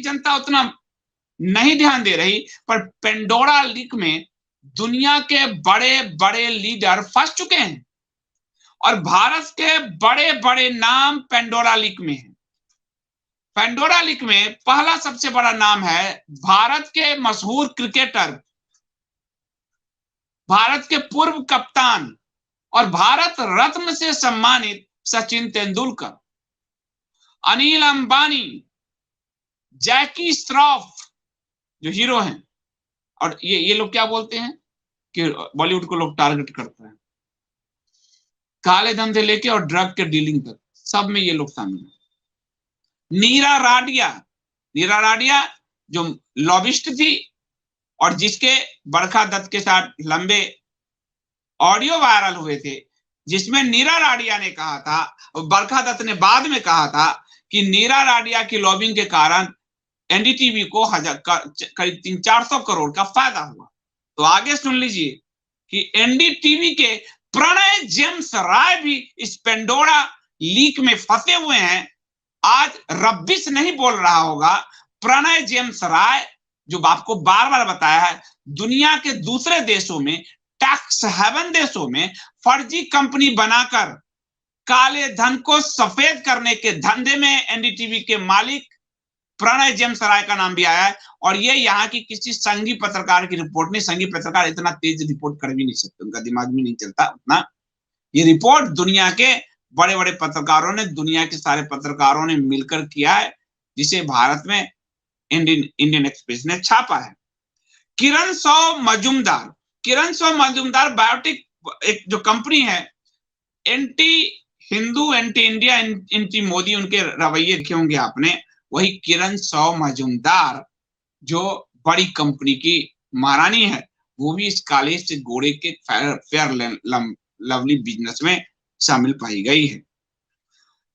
जनता उतना नहीं ध्यान दे रही, पर पेंडोरा लीक में दुनिया के बड़े बड़े लीडर फंस चुके हैं और भारत के बड़े बड़े नाम पेंडोरा लीक में है। पेंडोरा लीक में पहला सबसे बड़ा नाम है भारत के मशहूर क्रिकेटर, भारत के पूर्व कप्तान और भारत रत्न से सम्मानित सचिन तेंदुलकर, अनिल अंबानी, जैकी श्रॉफ जो हीरो हैं, और ये लोग क्या बोलते हैं कि बॉलीवुड को लोग टारगेट करते हैं, काले धंधे लेके और ड्रग के डीलिंग तक, सब में ये लोग शामिल हैं। नीरा राडिया जो लॉबिस्ट थी और जिसके बरखा दत्त के साथ लंबे ऑडियो वायरल हुए थे, जिसमें नीरा राडिया ने कहा था, बरखा दत्त ने बाद में कहा था कि नीरा राडिया की लॉबिंग के कारण एनडीटीवी को करीब 300-400 करोड़ का फायदा हुआ। तो आगे सुन लीजिए कि एनडीटीवी के प्रणय जेम्स राय भी इस पेंडोरा लीक में फंसे हुए हैं। आज रब्बिश नहीं बोल रहा होगा, प्रणय जेम्स राय जो आपको बार बार बताया है, दुनिया के दूसरे देशों में, टैक्स हेवन देशों में फर्जी कंपनी बनाकर काले धन को सफेद करने के धंधे में एनडीटीवी के मालिक प्रणय जेम्स राय का नाम भी आया है। और ये यहाँ की किसी संघी पत्रकार की रिपोर्ट नहीं, संघी पत्रकार इतना तेज रिपोर्ट कर भी नहीं सकते, उनका दिमाग भी नहीं चलता उतना। ये रिपोर्ट दुनिया के बड़े बड़े पत्रकारों ने, दुनिया के सारे पत्रकारों ने मिलकर किया है, जिसे भारत में इंडियन एक्सप्रेस ने छापा है। किरण सौ मजूमदार बायोटेक एक जो कंपनी है, anti Hindu, anti India, anti Modi, उनके रवैये देखे होंगे आपने। वही किरण सौ मजूमदार जो बड़ी कंपनी की महारानी है, वो भी इस काले से गोरे के फेयर लवली बिजनेस में शामिल पाई गई है।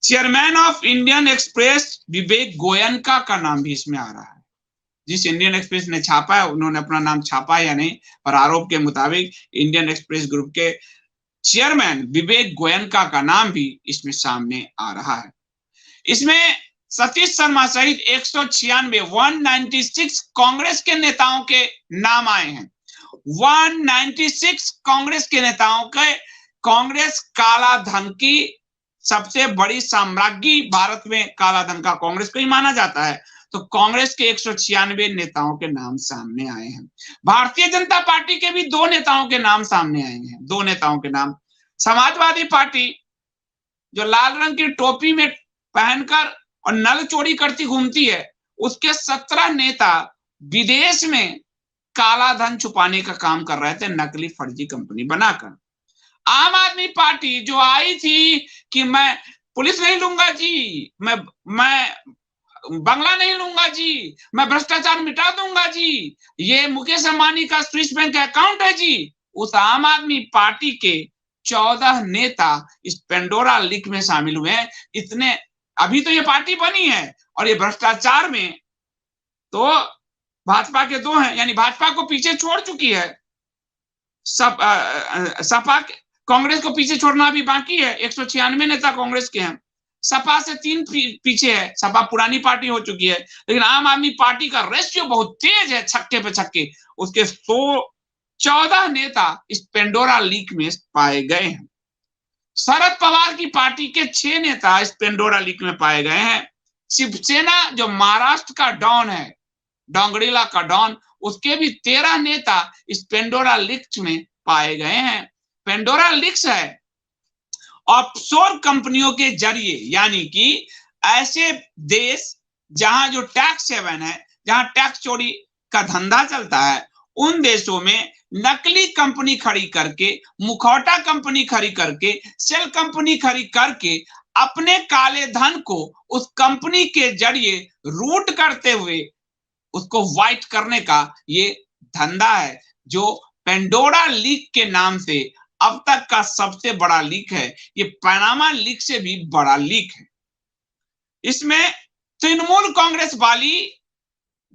चेयरमैन ऑफ इंडियन एक्सप्रेस विवेक गोयनका का नाम भी इसमें आ रहा है। जिस इंडियन एक्सप्रेस ने छापा है, उन्होंने अपना नाम छापा है या नहीं, पर आरोप के मुताबिक इंडियन एक्सप्रेस ग्रुप के चेयरमैन विवेक गोयनका का नाम भी इसमें सामने आ रहा है। इसमें सतीश शर्मा सहित 196 कांग्रेस के नेताओं के नाम आए हैं। 196 कांग्रेस के नेताओं के, कांग्रेस काला धन की सबसे बड़ी साम्राज्ञी, भारत में काला धन का कांग्रेस को ही माना जाता है। तो कांग्रेस के 196 नेताओं के नाम सामने आए हैं। भारतीय जनता पार्टी के भी 2 नेताओं के नाम सामने आए हैं, 2 नेताओं के नाम। समाजवादी पार्टी जो लाल रंग की टोपी में पहनकर और नल चोरी करती घूमती है, उसके 17 नेता विदेश में काला धन छुपाने का काम कर रहे थे, नकली फर्जी कंपनी बनाकर। आम आदमी पार्टी जो आई थी कि मैं पुलिस नहीं लूंगा जी, मैं बंगला नहीं लूंगा जी, मैं भ्रष्टाचार मिटा दूंगा जी, ये मुकेश अंबानी का स्विस बैंक अकाउंट है जी, उस आम आदमी पार्टी के 14 नेता इस पेंडोरा लीक में शामिल हुए हैं। इतने, अभी तो ये पार्टी बनी है और ये भ्रष्टाचार में तो भाजपा के 2 हैं, यानी भाजपा को पीछे छोड़ चुकी है। सपा, कांग्रेस को पीछे छोड़ना अभी बाकी है। 196 नेता कांग्रेस के हैं, सपा से 3 पीछे है, सपा पुरानी पार्टी हो चुकी है। लेकिन आम आदमी पार्टी का रेशियो बहुत तेज है, छक्के पे छक्के। उसके 14 नेता इस पेंडोरा लीक में पाए गए हैं। शरद पवार की पार्टी के 6 नेता इस पेंडोरा लीक में पाए गए हैं। शिवसेना जो महाराष्ट्र का डॉन है, डोंगरीला का डॉन, उसके भी 13 नेता इस पेंडोरा लीक में पाए गए हैं। पेंडोरा लीक्स है ऑफशोर कंपनियों के जरिए, यानी कि ऐसे देश जहां जो टैक्स हेवन है, जहां टैक्स चोरी का धंधा चलता है, उन देशों में नकली कंपनी खड़ी करके, मुखौटा कंपनी खड़ी करके, सेल कंपनी खड़ी करके अपने काले धन को उस कंपनी के जरिए रूट करते हुए उसको व्हाइट करने का ये धंधा है, जो पेंडोरा लीक के नाम से अब तक का सबसे बड़ा लीक है। ये पनामा लीक से भी बड़ा लीक है। इसमें तृणमूल कांग्रेस वाली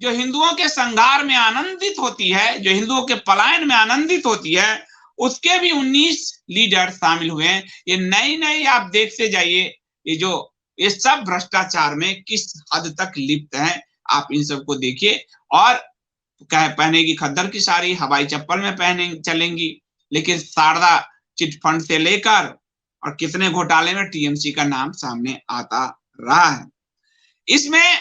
जो हिंदुओं के संघार में आनंदित होती है, जो हिंदुओं के पलायन में आनंदित होती है, उसके भी 19 लीडर शामिल हुए हैं। ये नई आप देखते जाइए, ये सब भ्रष्टाचार में किस हद तक लिप्त हैं, आप इन सबको देखिए। और पहनेगी खद्दर की साड़ी, हवाई चप्पल में पहने चलेंगी, लेकिन शारदा चिट फंड से लेकर और कितने घोटाले में टीएमसी का नाम सामने आता रहा है। इसमें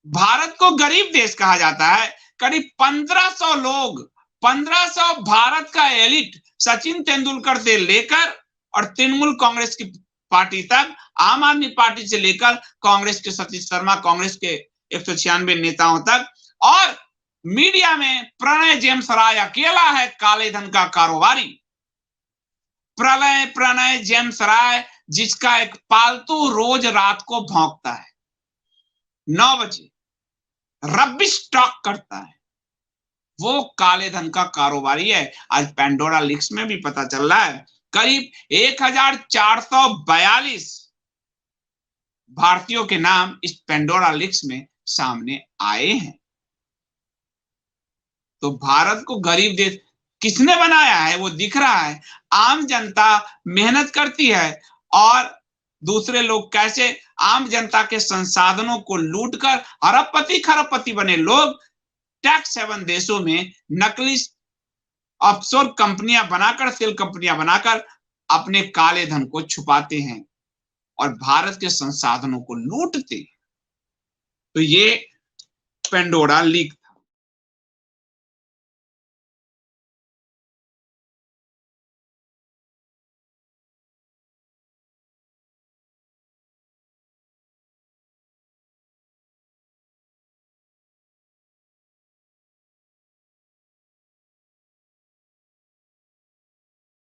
भारत को गरीब देश कहा जाता है। करीब 1500 लोग, 1500 भारत का एलिट, सचिन तेंदुलकर से लेकर और तृणमूल कांग्रेस की पार्टी तक, आम आदमी पार्टी से लेकर कांग्रेस के सतीश शर्मा, कांग्रेस के 196 नेताओं तक, और मीडिया में प्रणय जेम्स राय अकेला है काले धन का कारोबारी। प्रणय जेम्स राय, जिसका एक पालतू रोज रात को भौंकता है 9 बजे, रबिश टॉक करता है, वो काले धन का कारोबारी है। आज पेंडोरा लीक्स में भी पता चल रहा है करीब 1442 भारतीयों के नाम इस पेंडोरा लीक्स में सामने आए हैं। तो भारत को गरीब देश किसने बनाया है वो दिख रहा है। आम जनता मेहनत करती है और दूसरे लोग कैसे आम जनता के संसाधनों को लूटकर अरबपति खरबपति बने लोग टैक्स हेवन देशों में नकली ऑफशोर कंपनियां बनाकर, सेल कंपनियां बनाकर अपने काले धन को छुपाते हैं और भारत के संसाधनों को लूटते हैं। तो ये पेंडोरा लीक